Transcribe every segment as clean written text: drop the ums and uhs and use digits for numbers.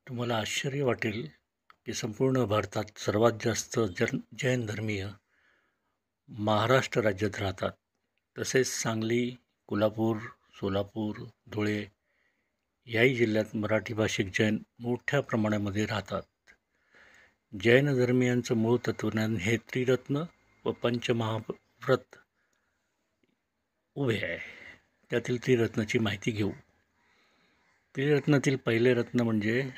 तुम्हाला आश्चर्य वाटेल की संपूर्ण भारतात सर्वात जास्त जैन धर्मीय महाराष्ट्र राज्यात राहतात. तसेच सांगली, कोल्हापूर, सोलापूर, धुळे याही जिल्ह्यात मराठी भाषिक जैन मोठ्या प्रमाणामध्ये राहतात. जैन धर्मियांचं मूळ तत्वज्ञान हे त्रिरत्न व पंचमहाव्रत उभे आहे. त्यातील त्रिरत्नाची माहिती घेऊ. त्रिरत्नातील पहिले रत्न म्हणजे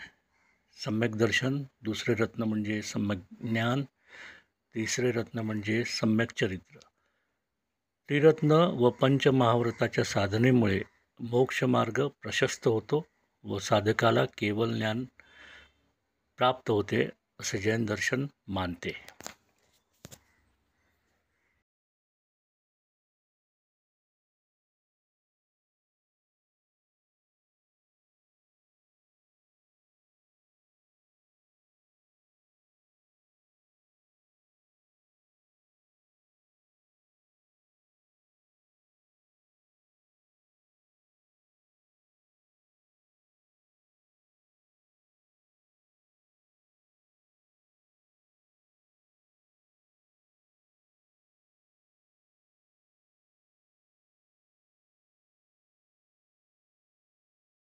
सम्यक दर्शन, दुसरे रत्न म्हणजे सम्यक ज्ञान, तिसरे रत्न म्हणजे सम्यक चरित्र. त्रिरत्न व पंचमहाव्रताच्या साधनेमुळे मोक्षमार्ग प्रशस्त होतो व साधकाला केवळ ज्ञान प्राप्त होते असे जैन दर्शन मानते.